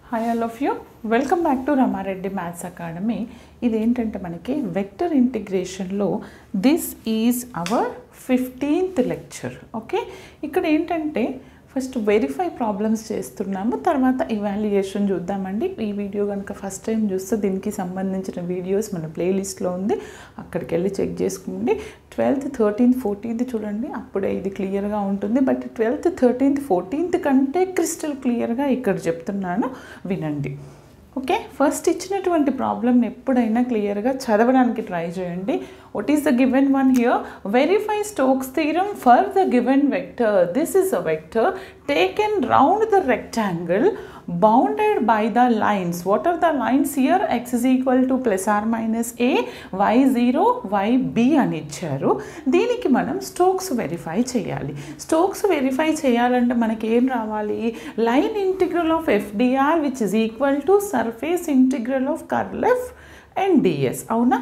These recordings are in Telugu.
Hi all of you, welcome back to Ramareddy Maths Academy. ఇదేంటంటే మనకి వెక్టర్ ఇంటిగ్రేషన్లో this is our 15th lecture. Okay, ఇక్కడ ఏంటంటే ఫస్ట్ వెరిఫై ప్రాబ్లమ్స్ చేస్తున్నాము, తర్వాత ఇవాల్యుయేషన్ చూద్దామండి. ఈ వీడియో కనుక ఫస్ట్ టైం చూస్తే దీనికి సంబంధించిన వీడియోస్ మన ప్లేలిస్ట్లో ఉంది, అక్కడికి వెళ్ళి చెక్ చేసుకోండి. 12th, 13th, 14th చూడండి, అప్పుడే ఇది క్లియర్గా ఉంటుంది. బట్ 12th, 13th, 14th కంటే క్రిస్టల్ క్లియర్గా ఇక్కడ చెప్తున్నాను, వినండి. ఓకే, ఫస్ట్ ఇచ్చినటువంటి ప్రాబ్లమ్ని ఎప్పుడైనా క్లియర్గా చదవడానికి ట్రై చేయండి. What is the given one here? Verify Stokes theorem for the given vector. This is a vector taken round the rectangle bounded by the lines. What are the lines here? X is equal to plus or minus a, y 0, y b అని ఇచ్చారు. దీనికి మనం స్టోక్స్ వెరిఫై చేయాలి. స్టోక్స్ వెరిఫై చేయాలంటే మనకి ఏం రావాలి? Line integral of FDR which is equal to surface integral of curl F and ds. అవునా?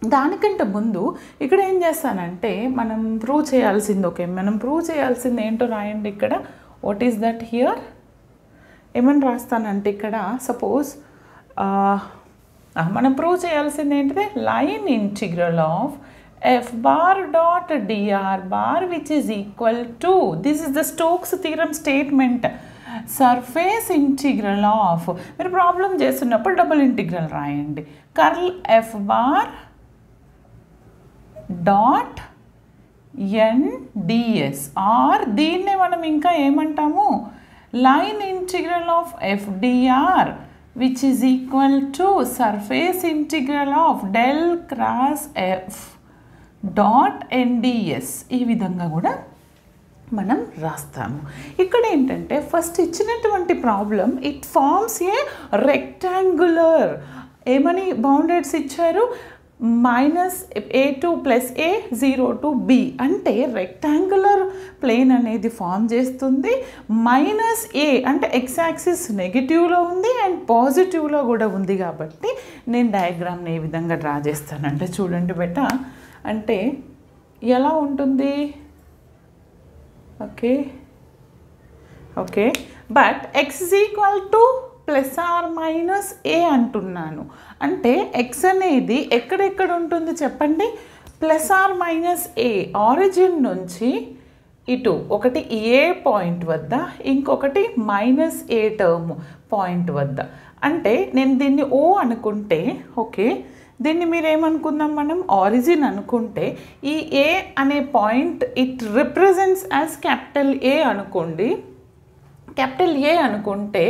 దానికంటే ముందు ఇక్కడ ఏం చేస్తానంటే మనం ప్రూవ్ చేయాల్సింది, ఓకే, మనం ప్రూవ్ చేయాల్సింది ఏంటో రాయండి ఇక్కడ. What is that here? ఏమని రాస్తానంటే ఇక్కడ సపోజ్ మనం ప్రూవ్ చేయాల్సింది ఏంటిది? Line integral of f bar dot dr bar which is equal to, this is the Stokes theorem statement, surface integral of, మీరు ప్రాబ్లం చేస్తున్నప్పుడు డబుల్ ఇంటిగ్రల్ రాయండి, curl f bar dot n ds, or దీన్నే మనం ఇంకా ఏమంటాము? Line integral of FDR which is equal to surface integral of del cross f dot NDS. ఈ విధంగా కూడా మనం రాస్తాము. ఇక్కడ ఏంటంటే ఫస్ట్ ఇచ్చినటువంటి problem it forms a rectangular, ఏమని బౌండెడ్స్ ఇచ్చారు? Minus a2 plus a 0 to b, అంటే రెక్టాంగులర్ ప్లేన్ అనేది ఫామ్ చేస్తుంది. మైనస్ a అంటే ఎక్స్ యాక్సిస్ నెగిటివ్లో ఉంది అండ్ పాజిటివ్లో కూడా ఉంది, కాబట్టి నేను డయాగ్రామ్ని ఏ విధంగా డ్రా చేస్తానంటే చూడండి బెట, అంటే ఎలా ఉంటుంది? Okay okay, but X is equal to plus or minus A అంటున్నాను, అంటే ఎక్స్ అనేది ఎక్కడెక్కడ ఉంటుంది చెప్పండి? Plus or minus A, origin నుంచి ఇటు ఒకటి ఏ పాయింట్ వద్ద, ఇంకొకటి మైనస్ ఏ టర్మ్ పాయింట్ వద్ద. అంటే నేను దీన్ని ఓ అనుకుంటే, ఓకే, దీన్ని మీరు ఏమనుకుందాం మనం? ఆరిజిన్ అనుకుంటే ఈ ఏ అనే point it represents as capital A అనుకోండి. క్యాపిటల్ ఏ అనుకుంటే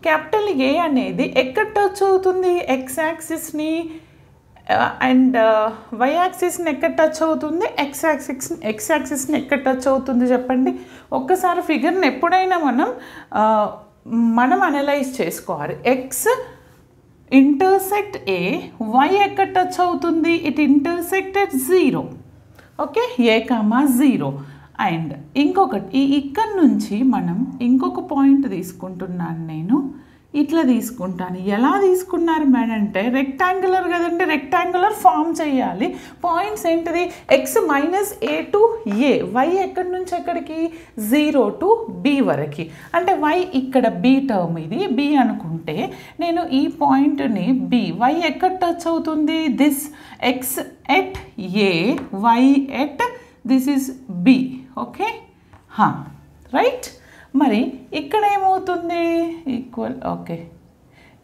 క్యాపిటల్ ఏ అనేది ఎక్కడ టచ్ అవుతుంది? ఎక్స్ యాక్సిస్ని అండ్ వై యాక్సిస్ని ఎక్కడ టచ్ అవుతుంది? ఎక్స్ యాక్సిస్ని ఎక్కడ టచ్ అవుతుంది చెప్పండి? ఒక్కసారి ఫిగర్ని ఎప్పుడైనా మనం అనలైజ్ చేసుకోవాలి. ఎక్స్ ఇంటర్సెక్ట్ ఏ, వై ఎక్కడ టచ్ అవుతుంది? It intersected 0, okay, a, 0. And ఇంకొకటి ఇక్కడ నుంచి మనం ఇంకొక పాయింట్ తీసుకుంటున్నాను, నేను ఇట్లా తీసుకుంటాను. ఎలా తీసుకున్నారు మేడం అంటే రెక్టాంగులర్ కదండి, రెక్టాంగులర్ ఫామ్ చేయాలి. పాయింట్స్ ఏంటిది? X minus a to a, Y ఎక్కడి నుంచి ఎక్కడికి? 0 to b వరకు, అంటే వై ఇక్కడ b టర్మ్, ఇది b అనుకుంటే నేను ఈ పాయింట్ని b, వై ఎక్కడ టచ్ అవుతుంది? This X at a, why at this is b, okay, right. మరి ఇక్కడ ఏమవుతుంది? ఈక్వల్, ఓకే,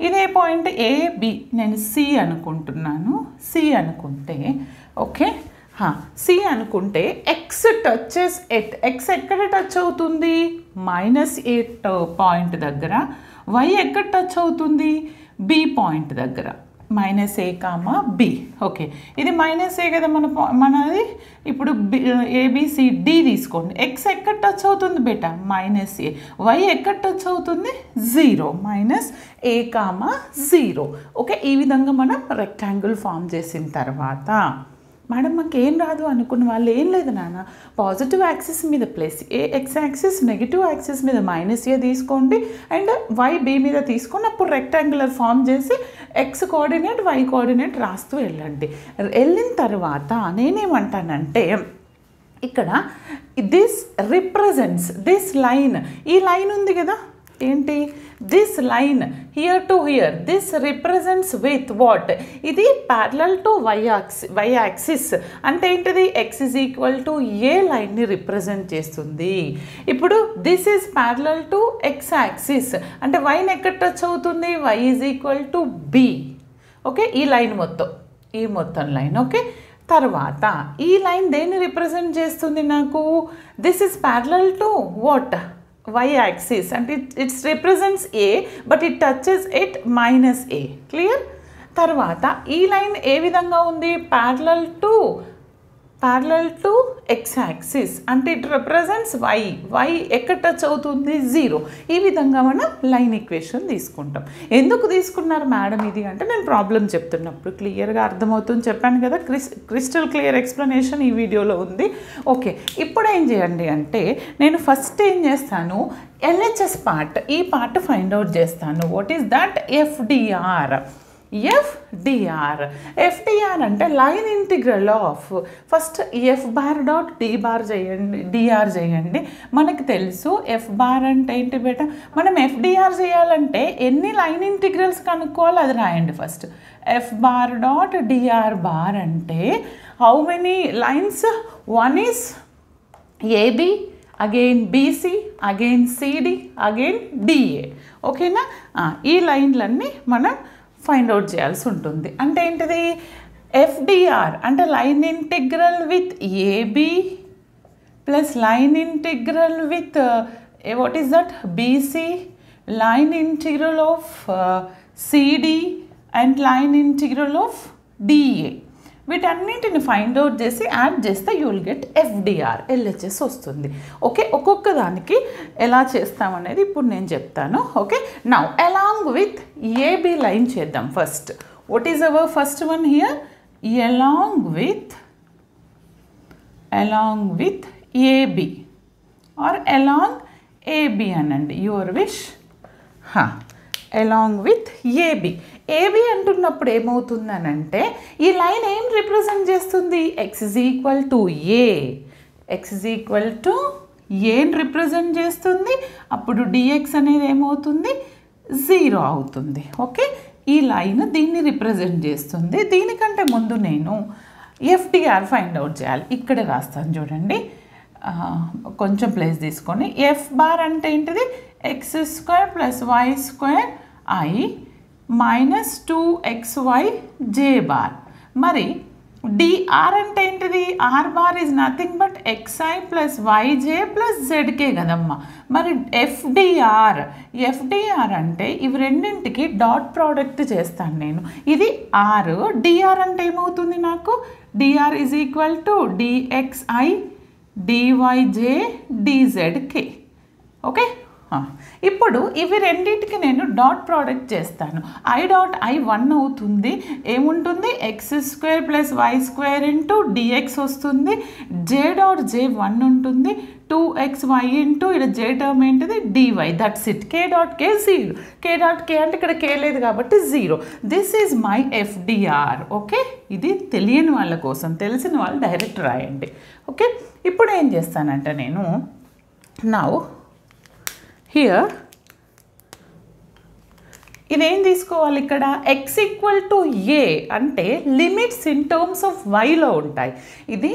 ఇదే పాయింట్ AB నేను C అనుకుంటున్నాను. C అనుకుంటే, ఓకే, C అనుకుంటే ఎక్స్ టచెస్ ఎట్, ఎక్స్ ఎక్కడ టచ్ అవుతుంది? మైనస్ ఏ పాయింట్ దగ్గర. వై ఎక్కడ టచ్ అవుతుంది? B పాయింట్ దగ్గర, మైనస్ ఏ కామా బి. ఓకే, ఇది మైనస్ ఏ కదా మనది. ఇప్పుడు ABCD తీసుకోండి. ఎక్స్ ఎక్కడ టచ్ అవుతుంది బేటా? Minus A. వై ఎక్కడ టచ్ అవుతుంది? 0, మైనస్ ఏ కామా 0. ఓకే, ఈ విధంగా మనం రెక్టాంగిల్ ఫామ్ చేసిన తర్వాత, మేడం మాకు ఏం రాదు అనుకున్న వాళ్ళు, ఏం లేదు నాన్న, పాజిటివ్ యాక్సిస్ మీద plus A, X axis negative axis మీద మైనస్ ఏ తీసుకోండి, అండ్ వై బి మీద తీసుకొని అప్పుడు రెక్టాంగులర్ ఫామ్ చేసి ఎక్స్ కోఆర్డినేట్ వై కోఆర్డినేట్ రాస్తూ వెళ్ళండి. వెళ్ళిన తర్వాత నేనేమంటానంటే ఇక్కడ దిస్ రిప్రజెంట్స్ దిస్ లైన్, ఈ లైన్ ఉంది కదా, ఏంటి this line here to here this represents with what ఇది ప్యారలల్ టు వై యాక్సిస్ అంటే ఏంటిది x is equal to A లైన్ని రిప్రజెంట్ చేస్తుంది. ఇప్పుడు this is parallel to x axis అంటే వైని ఎక్కడ టచ్ అవుతుంది y is equal to b. Okay ఈ లైన్ మొత్తం లైన్. ఓకే తర్వాత ఈ లైన్ దేన్ని రిప్రజెంట్ చేస్తుంది నాకు this is parallel to what y axis and it represents a but it touches it minus a. Clear. తర్వాత ఈ లైన్ ఏ విధంగా ఉంది parallel to x axis అంటే it represents y ఎక్కడ టచ్ అవుతుంది 0. ఈ విధంగా మనం లైన్ ఈక్వేషన్ తీసుకుంటాం. ఎందుకు తీసుకున్నారు మేడం ఇది అంటే నేను ప్రాబ్లం చెప్తున్నప్పుడు క్లియర్గా అర్థమవుతుంది చెప్పాను కదా. క్రిస్టల్ క్లియర్ ఎక్స్ప్లెనేషన్ ఈ వీడియోలో ఉంది. ఓకే ఇప్పుడు ఏం చేయండి అంటే నేను ఫస్ట్ ఏం చేస్తాను LHS పార్ట్ ఈ పార్ట్ ఫైండ్ అవుట్ చేస్తాను. వాట్ ఈస్ దట్ FDR అంటే line integral of first f bar dot d bar చేయండి dr చేయండి. మనకు తెలుసు f బార్ అంటే ఏంటి బేట మనం FDR చేయాలంటే ఎన్ని లైన్ ఇంటిగ్రల్స్ కనుక్కోవాలి అది రాయండి first. f bar dot dr bar అంటే how many lines one is AB again BC again CD again DA. ఓకేనా ఈ లైన్లన్నీ మనం ఫైండ్ అవుట్ చేయాల్సి ఉంటుంది. అంటే ఏంటిది FDR అంటే line integral with AB plus line integral with what is that BC line integral of CD and line integral of DA. వీటన్నింటిని ఫైండ్ అవుట్ చేసి యాడ్ చేస్తే you will get FDR LHS వస్తుంది. ఓకే ఒక్కొక్క దానికి ఎలా చేస్తామనేది ఇప్పుడు నేను చెప్తాను. Okay now along with AB line చేద్దాం first. What is our first one here along with AB or along AB అనండి your wish. Along with AB అంటున్నప్పుడు ఏమవుతుందనంటే ఈ లైన్ ఏం రిప్రజెంట్ చేస్తుంది x ఈజ్ ఈక్వల్ టు ఏని రిప్రజెంట్ చేస్తుంది. అప్పుడు dx అనేది ఏమవుతుంది 0 అవుతుంది. ఓకే ఈ లైన్ దీన్ని రిప్రజెంట్ చేస్తుంది. దీనికంటే ముందు నేను FDR ఫైండ్ అవుట్ చేయాలి. ఇక్కడే రాస్తాను చూడండి. కొంచెం ప్లేస్ తీసుకొని f బార్ అంటే ఏంటిది x² + y² I minus 2xy j bar. మరి dr అంటే ఏంటిది r bar is nothing but xi + yj + zk కదమ్మా. మరి FDR అంటే ఇవి రెండింటికి డాట్ ప్రోడక్ట్ చేస్తాను నేను. ఇది r dr అంటే ఏమవుతుంది నాకు dr is equal to dxi dyj dzk. Okay ఇప్పుడు ఇవి రెండింటికి నేను డాట్ ప్రోడక్ట్ చేస్తాను. I డాట్ I 1 అవుతుంది. ఏముంటుంది x² + y² ఇంటూ dx వస్తుంది. j డాట్ j 1 ఉంటుంది. 2xy ఇంటూ ఇక్కడ j టర్మ్ ఏంటిది dy. That's it. k dot k 0. k dot k అంటే ఇక్కడ k లేదు కాబట్టి 0. This is my FDR. Okay ఇది తెలియని వాళ్ళ కోసం, తెలిసిన వాళ్ళు డైరెక్ట్ రాయండి. ఓకే ఇప్పుడు ఏం చేస్తానంటే నేను నౌ హియర్ ఇదేం తీసుకోవాలి ఇక్కడ x ఈక్వల్ టు a అంటే లిమిట్స్ ఇన్ టర్మ్స్ ఆఫ్ yలో ఉంటాయి. ఇది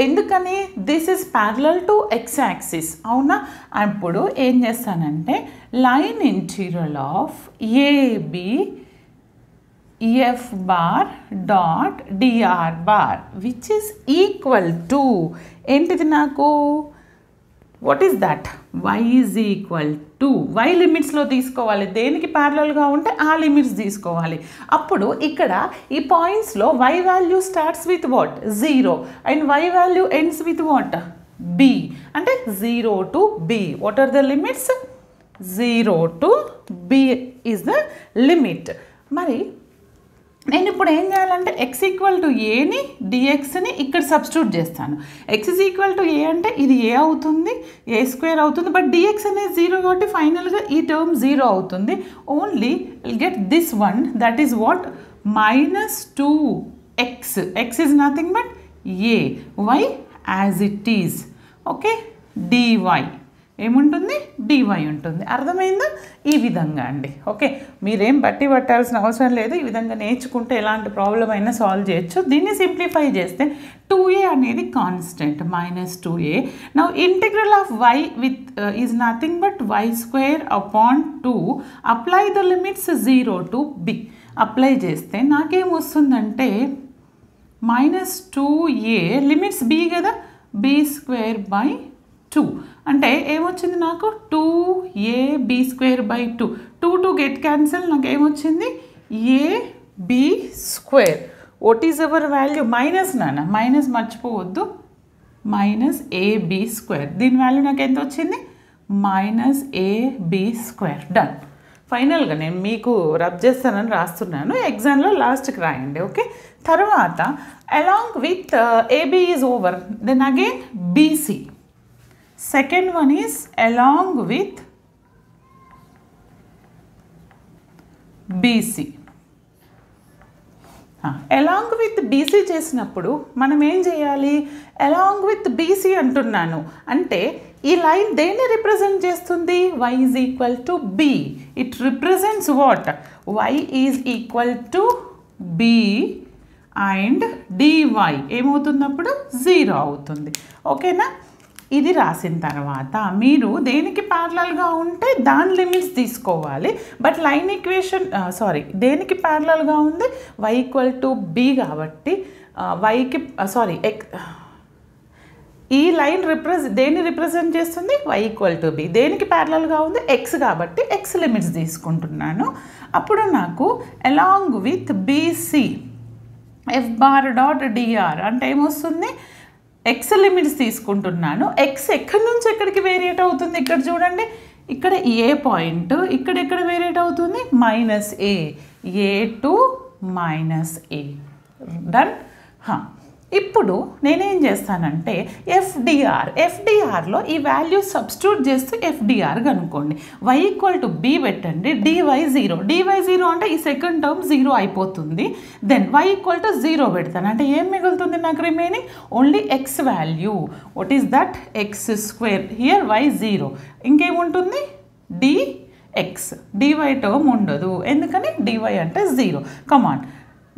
ఎందుకని this is parallel to x axis అవునా. అప్పుడు ఏం చేస్తానంటే line interior of AB f bar dot dr bar which is equal to ఏంటిది నాకు what is that y is equal to y లిమిట్స్లో తీసుకోవాలి. దేనికి ప్యారలల్గా ఉంటే ఆ లిమిట్స్ తీసుకోవాలి. అప్పుడు ఇక్కడ ఈ పాయింట్స్లో y value starts with what 0 and y value ends with what b అంటే 0 to b. What are the limits 0 to b is the limit. మరి నేను ఇప్పుడు ఏం చేయాలంటే x ఈక్వల్ టు ఏని dxని ఇక్కడ సబ్స్టిట్యూట్ చేస్తాను. x ఈజ్ ఈక్వల్ టు ఏ అంటే ఇది a అవుతుంది, a² అవుతుంది. బట్ dx అనేది 0 కాబట్టి ఫైనల్గా ఈ టర్మ్ 0 అవుతుంది. Only get this one that is what minus 2x. x is nothing but a y as it is. Okay dy ఏముంటుంది dy ఉంటుంది. అర్థమైందా? ఈ విధంగా అండి. ఓకే, మీరేం బట్టి పట్టాల్సిన అవసరం లేదు. ఈ విధంగా నేర్చుకుంటే ఎలాంటి ప్రాబ్లం అయినా సాల్వ్ చేయొచ్చు. దీన్ని సింప్లిఫై చేస్తే 2a అనేది constant -2a. Now integral of y with is nothing but y square upon 2. Apply the limits 0 to b. Apply చేస్తే నాకేం వస్తుందంటే -2a లిమిట్స్ b కదా, b స్క్వేర్ బై 2 అంటే ఏమొచ్చింది నాకు 2ab square by 2. 2 get cancel, నాకు ఏమొచ్చింది ab square. What is hour value? Minus నాన్న, మైనస్ మర్చిపోవద్దు, -ab స్క్వేర్. దీని వాల్యూ నాకు ఎంత వచ్చింది? -ab square. డన్. ఫైనల్గా నేను మీకు రబ్ చేస్తానని రాస్తున్నాను, ఎగ్జామ్లో లాస్ట్కి రాయండి. ఓకే, తర్వాత along with AB is over, then again BC. Second one is along with BC. Along with BC చేసినప్పుడు మనం ఏం చేయాలి? అలాంగ్ విత్ BC అంటున్నాను అంటే ఈ లైన్ దేన్ని రిప్రజెంట్ చేస్తుంది? y is equal to b. It represents what? y is equal to b and dy ఏమవుతున్నప్పుడు 0 అవుతుంది. ఓకేనా? ఇది రాసిన తర్వాత మీరు దేనికి ప్యారలల్గా ఉంటే దాని లిమిట్స్ తీసుకోవాలి. బట్ లైన్ ఈక్వేషన్ దేనికి ప్యారలల్గా ఉంది? y ఈక్వల్ టు b కాబట్టి yకి ఈ లైన్ దేన్ని రిప్రజెంట్ చేస్తుంది? y equal to b. దేనికి ప్యారలల్గా ఉంది? x కాబట్టి x లిమిట్స్ తీసుకుంటున్నాను. అప్పుడు నాకు along with BC f bar dot dr అంటే ఏమొస్తుంది? x లిమిట్స్ తీసుకుంటున్నాను. x ఎక్కడి నుంచి ఎక్కడికి వేరియేట్ అవుతుంది? ఇక్కడ చూడండి, ఇక్కడ ఏ పాయింట్, ఇక్కడ ఎక్కడ వేరియేట్ అవుతుంది? -a to -a. డన్. ఇప్పుడు నేనేం చేస్తానంటే FDRలో ఈ వాల్యూ సబ్స్టిట్యూట్ చేస్తూ FDR కనుక్కోండి. y ఈక్వల్ టు b పెట్టండి, dy 0 అంటే ఈ సెకండ్ టర్మ్ 0 అయిపోతుంది. దెన్ y ఈక్వల్ టు 0 పెడతాను అంటే ఏం మిగులుతుంది నాకు remaining? Only x value. What is that? x square. Here y 0, ఇంకేముంటుంది? dx. dy టర్మ్ ఉండదు, ఎందుకని? dy అంటే 0. కమాన్,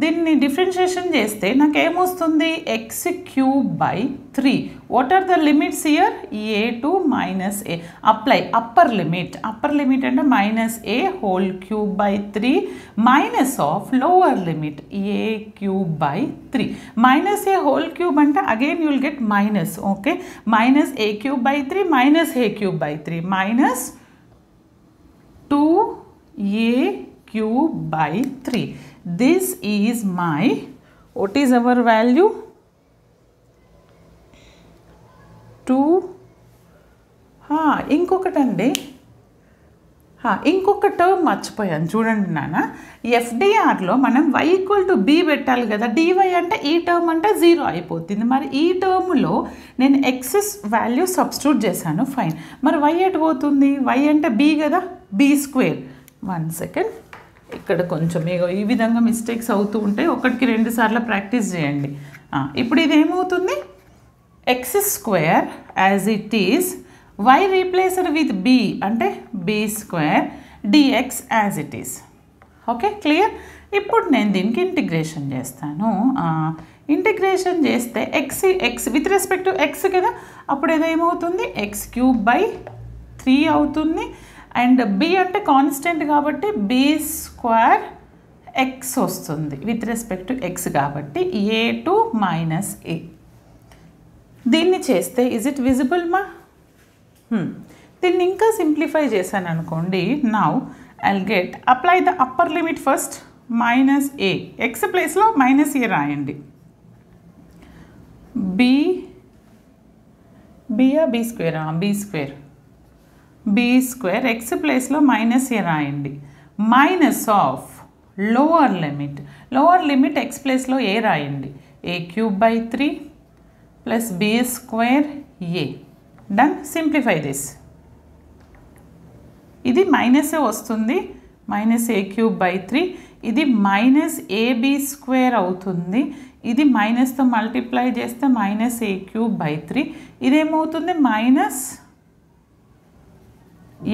దీన్ని డిఫరెన్షియేషన్ చేస్తే నాకు ఏమొస్తుంది? x³/3. What are the limits here? a to -a. Apply upper limit అంటే -a whole cube by 3 minus of lower limit a³/3. -a whole cube అంటే again you will get minus. Okay, -a³/3 -a³/3 -2a³/3. This is my, what is our value? 2. ఇంకొకటండి, ఇంకొక టర్మ్ మర్చిపోయాను చూడండి నాన్న. FDRలో మనం y ఈక్వల్ టు b పెట్టాలి కదా, dy అంటే ఈ టర్మ్ అంటే 0 అయిపోతుంది. మరి ఈ టర్మ్లో నేను x వాల్యూ సబ్స్టిట్యూట్ చేశాను, ఫైన్. మరి y ఎటు పోతుంది? y అంటే b కదా, b స్క్వేర్. 1 సెకండ్, ఇక్కడ కొంచెం ఈ విధంగా మిస్టేక్స్ అవుతూ ఉంటాయి, ఒకటికి 2 సార్లు ప్రాక్టీస్ చేయండి. ఇప్పుడు ఇది ఏమవుతుంది? x square as it is, y replaced with b అంటే b square, dx as it is. Okay, clear? ఇప్పుడు నేను దీనికి ఇంటిగ్రేషన్ చేస్తాను. ఇంటిగ్రేషన్ చేస్తే x with respect to x కదా, అప్పుడు ఏమవుతుంది? x³/3 అవుతుంది. అండ్ b అంటే కాన్స్టెంట్ కాబట్టి b స్క్వేర్ x వస్తుంది విత్ రెస్పెక్ట్ టు x కాబట్టి a టు -a. దీన్ని చేస్తే ఇజ్ ఇట్ విజిబుల్ మా? దీన్ని ఇంకా సింప్లిఫై చేశాను అనుకోండి. Now I'll get, apply the upper limit first, -a. x ప్లేస్లో -a రాయండి. b స్క్వేర్ x ప్లేస్లో -a రాయండి. Minus of lower limit x ప్లేస్లో a రాయండి. a³/3 plus b square a. Done. Simplify this. ఇది -a వస్తుంది, -a³/3. ఇది -ab స్క్వేర్ అవుతుంది. ఇది మైనస్తో మల్టిప్లై చేస్తే -a³/3. ఇదేమవుతుంది?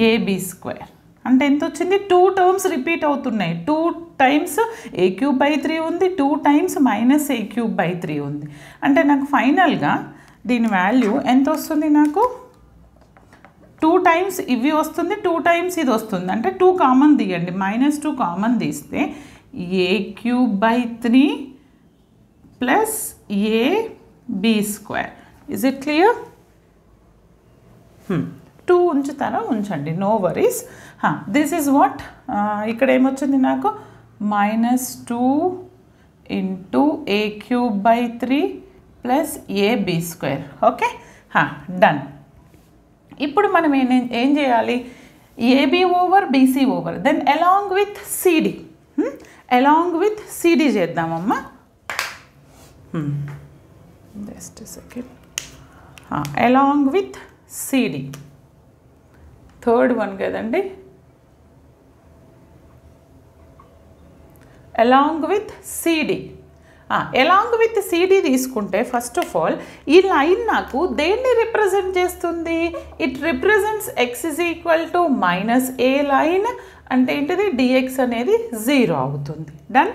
ఏబీ స్క్వేర్ అంటే ఎంత వచ్చింది 2 టర్మ్స్ రిపీట్ అవుతున్నాయి 2 టైమ్స్ ఏ క్యూబ్ బై 3 ఉంది 2 times minus A cube by 3 ఉంది అంటే నాకు ఫైనల్గా దీని వాల్యూ ఎంత వస్తుంది నాకు 2 టైమ్స్ ఇవి వస్తుంది 2 టైమ్స్ ఇది వస్తుంది అంటే 2 కామన్ తీయండి -2 కామన్ తీస్తే A cube by 3 plus A B square is it clear 2 ఉంచుతారా ఉంచండి no worries this is what ఇక్కడ ఏమొచ్చింది నాకు -2 into A cube by 3 plus A B square okay done ఇప్పుడు మనం ఏం చేయాలి AB over BC over then along with CD చేద్దామమ్మా just second along with CD third one కదండి అలాంగ్ విత్ సిడి తీసుకుంటే ఫస్ట్ ఆఫ్ ఆల్ ఈ లైన్ నాకు దేన్ని రిప్రజెంట్ చేస్తుంది it represents x is equal to -a line అంటే ఏంటిది dx అనేది 0 అవుతుంది డన్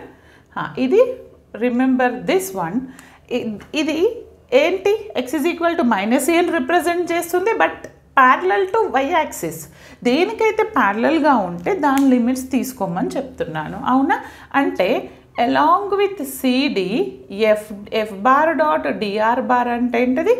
ఇది రిమెంబర్ దిస్ వన్ ఇది ఏంటి x is equal to -a అని రిప్రజెంట్ చేస్తుంది but parallel to y axis దేనికైతే ప్యారలల్గా ఉంటే దాని లిమిట్స్ తీసుకోమని చెప్తున్నాను అవునా అంటే along with CD F bar dot DR bar అంటే ఏంటిది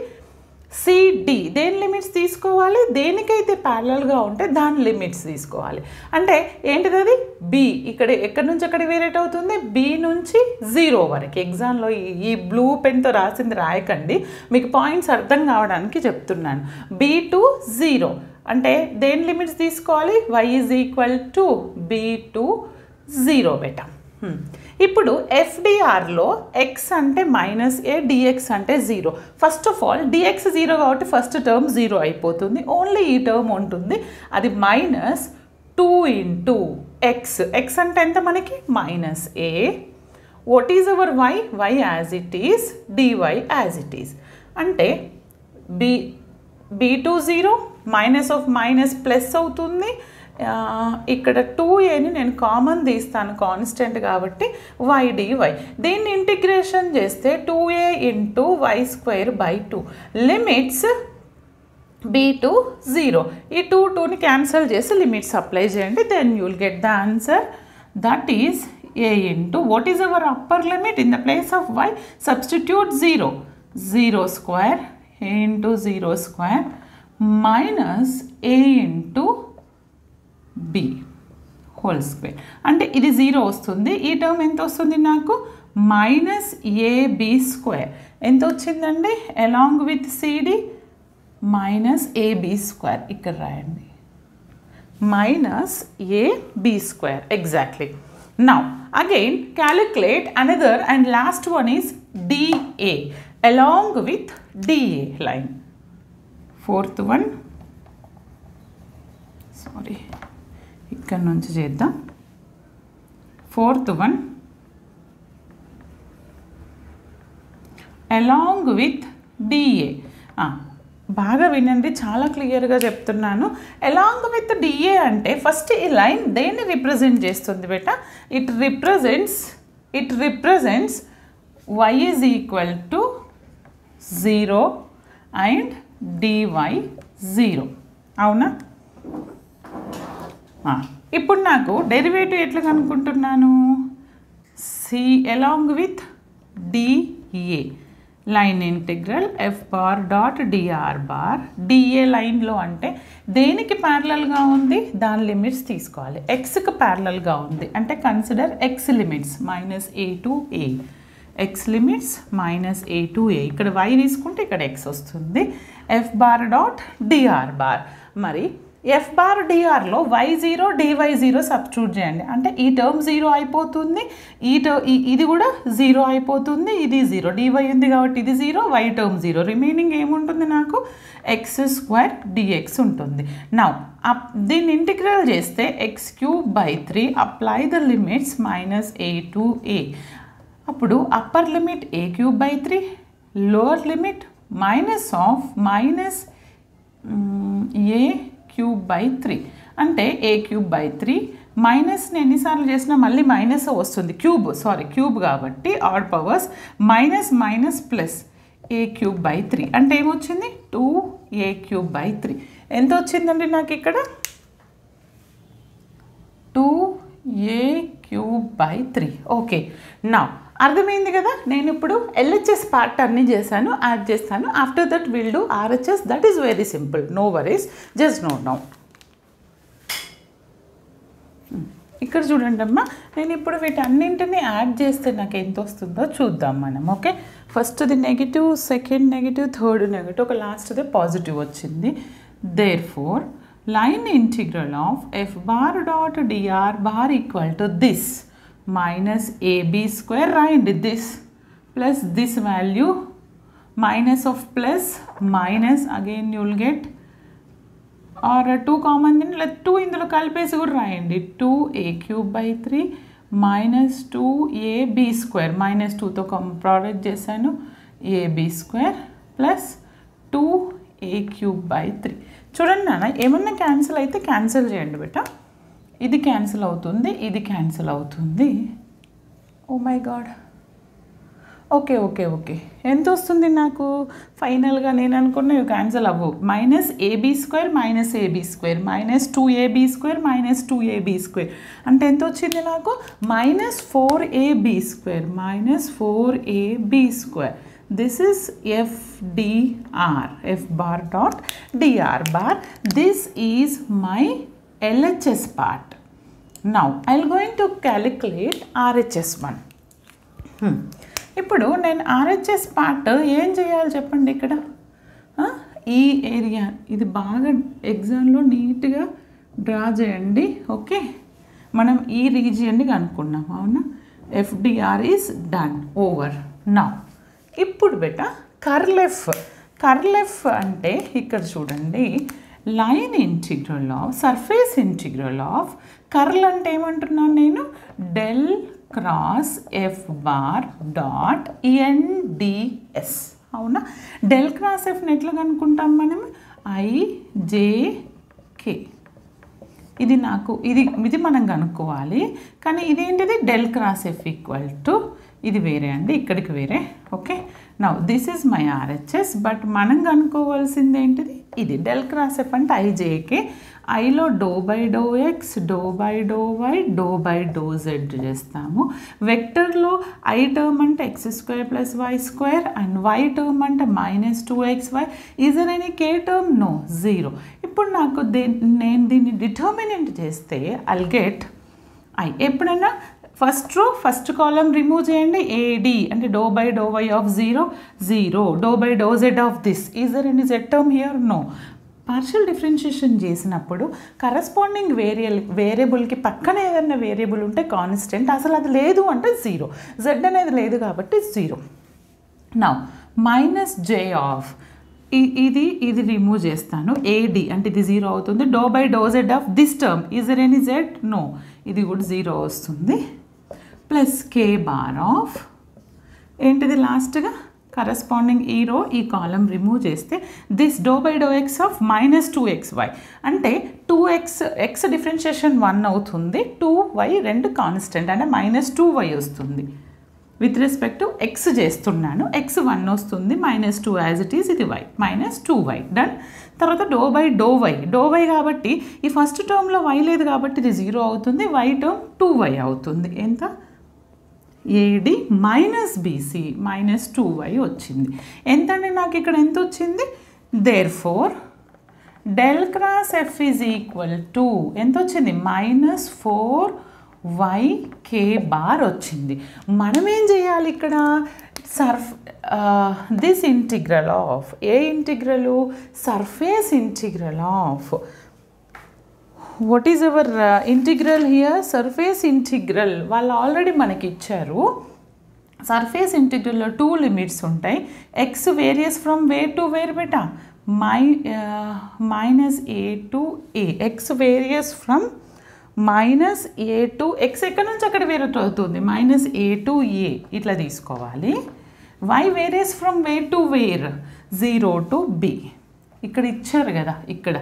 సిడి దేని లిమిట్స్ తీసుకోవాలి దేనికైతే ప్యారలల్గా ఉంటే దాని లిమిట్స్ తీసుకోవాలి అంటే ఏంటిది అది బి ఇక్కడ ఎక్కడి నుంచి ఎక్కడికి వేరేట్ అవుతుంది బి నుంచి 0 వరకు ఎగ్జామ్లో ఈ బ్లూ పెన్తో రాసింది రాయకండి మీకు పాయింట్స్ అర్థం కావడానికి చెప్తున్నాను బి టు 0 అంటే దేని లిమిట్స్ తీసుకోవాలి y is equal to be to 0 beta ఇప్పుడు ఎఫ్డిఆర్లో ఎక్స్ అంటే -a dx అంటే 0 ఫస్ట్ ఆఫ్ ఆల్ dx 0 కాబట్టి ఫస్ట్ టర్మ్ 0 అయిపోతుంది ఓన్లీ ఈ టర్మ్ ఉంటుంది అది -2 ఇంటూ ఎక్స్ అంటే ఎంత మనకి -a what is hour y as it is dy as it is అంటే b to 0 minus of minus plus అవుతుంది ఇక్కడ 2aని నేను కామన్ తీస్తాను కాన్స్టెంట్ కాబట్టి y dy దీన్ని ఇంటిగ్రేషన్ చేస్తే 2a into y square by 2 limits b to 0 ఈ 2ని క్యాన్సిల్ చేసి లిమిట్స్ అప్లై చేయండి then you will get the answer that is a into what is our upper limit in the place of y substitute 0 square a into 0 square minus a into b whole square అంటే ఇది 0 వస్తుంది ఈ టర్మ్ ఎంత వస్తుంది నాకు -ab స్క్వేర్ ఎంత వచ్చిందండి along with CD -ab square ఇక్కడ రాయండి -ab square exactly now again calculate another and last one is dA along with dA line fourth one sorry ఇక్కడ నుంచి చేద్దాం fourth one along with DA బాగా వినండి చాలా క్లియర్గా చెప్తున్నాను అలాంగ్ విత్ డిఏ అంటే ఫస్ట్ ఈ లైన్ దేన్ని రిప్రజెంట్ చేస్తుంది బేటా it represents y is equal to 0 and dy 0 అవునా ఇప్పుడు నాకు డెరివేటివ్ ఎట్లా కనుక్కుంటున్నాను C along with dA line integral F bar dot DR bar dA లైన్లో అంటే దేనికి ప్యారలల్గా ఉంది దాని లిమిట్స్ తీసుకోవాలి ఎక్స్కి ప్యారలల్గా ఉంది అంటే consider X limits -a to a X limits -a to a ఇక్కడ y తీసుకుంటే ఇక్కడ x వస్తుంది F bar dot DR bar మరి ఎఫ్ బార్ డిఆర్లో y0 dy0 సబ్స్టిట్యూట్ చేయండి అంటే ఈ టర్మ్ 0 అయిపోతుంది ఇది కూడా 0 అయిపోతుంది ఇది 0 dy ఉంది కాబట్టి ఇది 0 y టర్మ్ 0 రిమైనింగ్ ఏముంటుంది నాకు x స్క్వేర్ dx ఉంటుంది నౌ దీన్ని ఇంటిగ్రల్ చేస్తే x³ 3 apply the limits -a to a అప్పుడు upper limit a³ 3 lower limit -a³ cube by 3 అంటే ఏ క్యూబ్ బై 3 మైనస్ని ఎన్నిసార్లు చేసినా మళ్ళీ మైనస్ వస్తుంది, క్యూబ్ కాబట్టి odd powers minus minus plus a cube by 3 అంటే ఏమొచ్చింది 2a క్యూబ్ బై 3. ఎంత వచ్చిందండి నాకు ఇక్కడ 2a క్యూబ్ బై 3. ఓకే, నా అర్థమైంది కదా. నేను ఇప్పుడు ఎల్హెచ్ఎస్ పార్ట్ అన్నీ చేశాను, యాడ్ చేస్తాను. After that will do RHS. That is very simple, no worries, just note down. ఇక్కడ చూడండి అమ్మా, నేను ఇప్పుడు వీటన్నింటినీ యాడ్ చేస్తే నాకు ఎంత వస్తుందో చూద్దాం మనం. ఓకే, ఫస్ట్ది negative, second negative, third negative, ఒక లాస్ట్ది పాజిటివ్ వచ్చింది. Therefore line integral of F bar dot DR bar equal to this minus ab square, రాయండి this plus this value minus of plus minus again you will get r 2 common లేదా 2 ఇందులో కలిపేసి కూడా రాయండి. 2a cube by 3 minus 2ab square, minus 2తో ప్రోడక్ట్ చేశాను, ab square plus 2a cube by 3. చూడండి నాన్న, ఏమన్నా క్యాన్సిల్ అయితే క్యాన్సిల్ చేయండి బేటా. ఇది క్యాన్సిల్ అవుతుంది, ఇది క్యాన్సిల్ అవుతుంది. Oh my God. Okay okay okay, ఎంత వస్తుంది నాకు ఫైనల్గా? నేను అనుకున్న క్యాన్సిల్ అవ్వవు. Minus ab square minus ab square minus 2ab square minus 2ab square అంటే ఎంత వచ్చింది నాకు? Minus 4ab square minus 4ab square. This is FDR, F bar dot DR bar. This is my LHS part. Now I'll going to calculate RHS one. ఇప్పుడు నేను RHS పార్ట్ ఏం చేయాలి చెప్పండి. ఇక్కడ ఈ ఏరియా ఇది బాగా ఎగ్జామ్లో నీట్గా డ్రా చేయండి. ఓకే, మనం ఈ రీజియన్ని కనుక్కున్నాం, అవునా? FDR is done, over. Now ఇప్పుడు బేటా కర్ల్ ఎఫ్ అంటే ఇక్కడ చూడండి, line integral of surface integral of curl అంటే ఏమంటున్నాను నేను? Del cross F bar dot nds, అవునా? డెల్ క్రాస్ ఎఫ్ని ఎట్లా కనుక్కుంటాం మనం? ఐజేకే. ఇది నాకు ఇది మనం కనుక్కోవాలి, కానీ ఇదేంటిది? Del cross F equal to ఇది వేరే అండి, ఇక్కడికి వేరే. Okay, now this is my RHS. But మనం కనుక్కోవాల్సింది ఏంటిది? ఇది డెల్ క్రాస్ ఎఫ్ అంటే ఐజేకే. ఐలో doh by do X, doh by do Y, doh by do Z చేస్తాము. వెక్టర్లో ఐ టర్మ్ అంటే X square plus Y square and Y term అంటే minus 2xy. Is there any K term? No, zero. ఇప్పుడు నాకు నేను దీన్ని డిటర్మినెంట్ చేస్తే ఐల్ గెట్ ఐ. ఎప్పుడైనా first row first column remove చేయండి, ఏడి అంటే do by do y of 0 do by do z of this. Is there any z term here? No. Partial differentiation చేసినప్పుడు కరస్పాండింగ్ వేరియబుల్కి పక్కన ఏదైనా వేరియబుల్ ఉంటే కాన్స్టెంట్, అసలు అది లేదు అంటే 0. జెడ్ అనేది లేదు కాబట్టి 0. నౌ మైనస్ జే ఆఫ్ ఇది రిమూవ్ చేస్తాను, ఏడి అంటే ఇది 0 అవుతుంది. Do by do z of this term, is there any z? No, ఇది కూడా 0 వస్తుంది. ప్లస్ కే బార్ ఆఫ్ ఏంటిది లాస్ట్గా కరస్పాండింగ్ ఈ రో ఈ కాలం రిమూవ్ చేస్తే this do by do x of minus 2xy అంటే 2x డిఫరెన్షియేషన్ 1 అవుతుంది, 2y రెండు కాన్స్టెంట్ అంటే మైనస్ 2y వస్తుంది. విత్ రెస్పెక్ట్ టు ఎక్స్ చేస్తున్నాను, x 1 వస్తుంది, మైనస్ 2 యాజ్ ఇట్ ఈస్, ఇది y మైనస్ 2y. డన్. తర్వాత డో బై డో వై కాబట్టి ఈ ఫస్ట్ టర్మ్లో y లేదు కాబట్టి ఇది 0 అవుతుంది, y టర్మ్ 2y అవుతుంది. ఎంత? AD minus BC minus 2y వచ్చింది. ఎంతండి నాకు ఇక్కడ ఎంత వచ్చింది? Therefore del cross F is equal to ఎంత వచ్చింది? మైనస్ 4yk బార్ వచ్చింది. మనం ఏం చేయాలి ఇక్కడ? This integral of A integral? Surface integral of what is our integral here? Surface integral. వాళ్ళు ఆల్రెడీ మనకి ఇచ్చారు. సర్ఫేస్ ఇంటిగ్రల్లో 2 లిమిట్స్ ఉంటాయి. X varies from where to where బేటా? Minus A to A. X varies from minus A to X, ఎక్కడి నుంచి అక్కడ వేరే అవుతుంది, మైనస్ ఏ టు ఏ ఇట్లా తీసుకోవాలి. Y varies from where to where? 0 to బి. ఇక్కడ ఇచ్చారు కదా, ఇక్కడ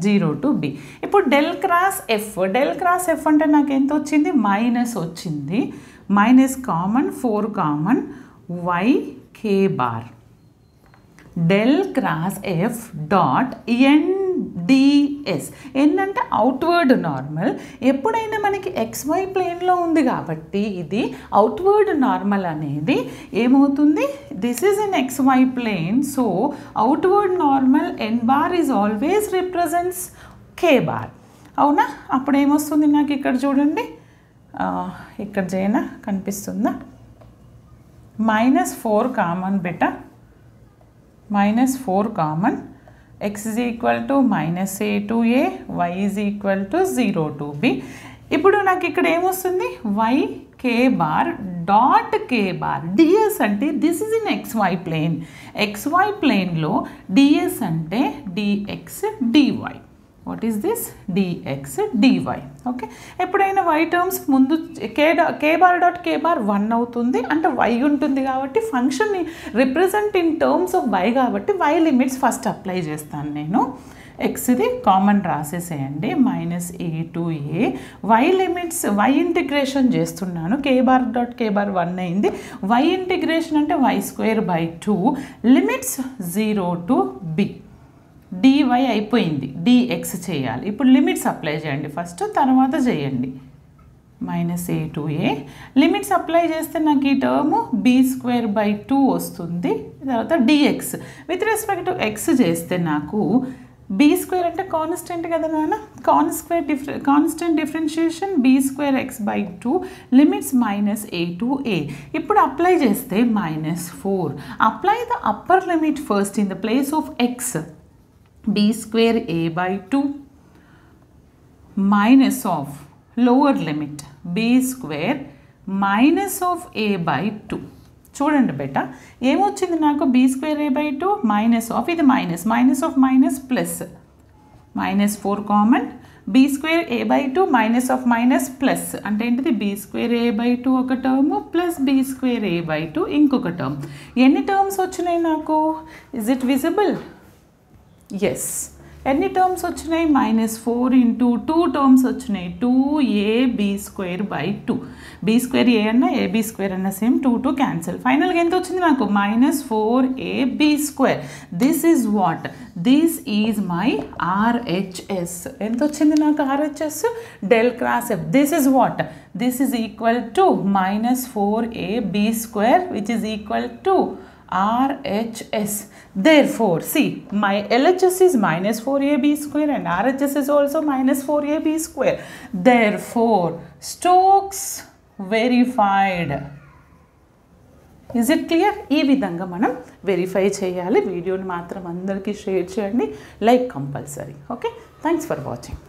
0 to b. ఇప్పుడు డెల్ క్రాస్ ఎఫ్ అంటే నాకు ఎంత వచ్చింది, మైనస్ వచ్చింది. Minus common, 4 common, y k bar. Del cross F dot NDS. ఏంటంటే అవుట్వర్డ్ నార్మల్. ఎప్పుడైనా మనకి XY ప్లేన్లో ఉంది కాబట్టి ఇది అవుట్వర్డ్ నార్మల్ అనేది ఏమవుతుంది, this is in XY plane. So outward normal N bar is always represents K bar. అవునా? అప్పుడు ఏమొస్తుంది నాకు ఇక్కడ చూడండి, ఇక్కడ చేయనా, కనిపిస్తుందా, -4 common beta, -4 common, x is equal to -a to a, y is equal to 0 to b. ఇప్పుడు నాకు ఇక్కడ ఏమొస్తుంది, y k bar dot k bar. ds అంటే this is in xy plane. xy ప్లేన్లో ds అంటే dx dy. What is this, dx dy. Okay, ఎప్పుడైనా y టర్మ్స్ ముందు k bar dot k bar 1 అవుతుంది, అంటే y ఉంటుంది కాబట్టి ఫంక్షన్ని represent in terms of y కాబట్టి y లిమిట్స్ ఫస్ట్ అప్లై చేస్తాను నేను. ఎక్స్ది కామన్ రాసేసేయండి, -a to a. y limits, y integration చేస్తున్నాను, k bar dot k bar 1 అయింది. y ఇంటిగ్రేషన్ అంటే y²/2, limits 0 to b. dy అయిపోయింది, dx చేయాలి. ఇప్పుడు లిమిట్స్ అప్లై చేయండి ఫస్ట్, తర్వాత చేయండి. -a to a limits apply చేస్తే నాకు ఈ టర్మ్ b²/2 వస్తుంది. తర్వాత dx with respect to x చేస్తే నాకు b² అంటే కాన్స్టెంట్ కదా నాన్న, constant differentiation b²x/2, limits -a to a. ఇప్పుడు అప్లై చేస్తే -4. Apply the upper limit first in the place of x, b²a/2 minus of lower limit b² minus of a/2. చూడండి బెటా, ఏమొచ్చింది నాకు, b²a/2 మైనస్ ఆఫ్, ఇది minus of minus plus, -4 common, b²a/2 minus of minus plus అంటే ఏంటిది, b²a/2 ఒక టర్మ్ ప్లస్ b²a/2 ఇంకొక టర్మ్. ఎన్ని టర్మ్స్ వచ్చినాయి నాకు, ఇజ్ ఇట్ విజిబుల్? ఎస్. ఎన్ని టర్మ్స్ వచ్చినాయి, -4 ఇంటూ 2 టర్మ్స్ వచ్చినాయి, 2ab²/2. b² a అన్న ab² అన్న సేమ్, 2 క్యాన్సిల్. ఫైనల్గా ఎంత వచ్చింది నాకు, -4ab². This is what, this is my RHS. ఎంత వచ్చింది నాకు RHS, del cross F. This is what, this is equal to -4ab² which is equal to RHS. Therefore, see, my LHS is -4ab² and RHS is also -4ab². Therefore, Stokes verified. Is it clear? ఈ విధంగా మనం వెరిఫై చేయాలి. వీడియోని మాత్రం అందరికీ షేర్ చేయండి, like compulsory. Okay, thanks for watching.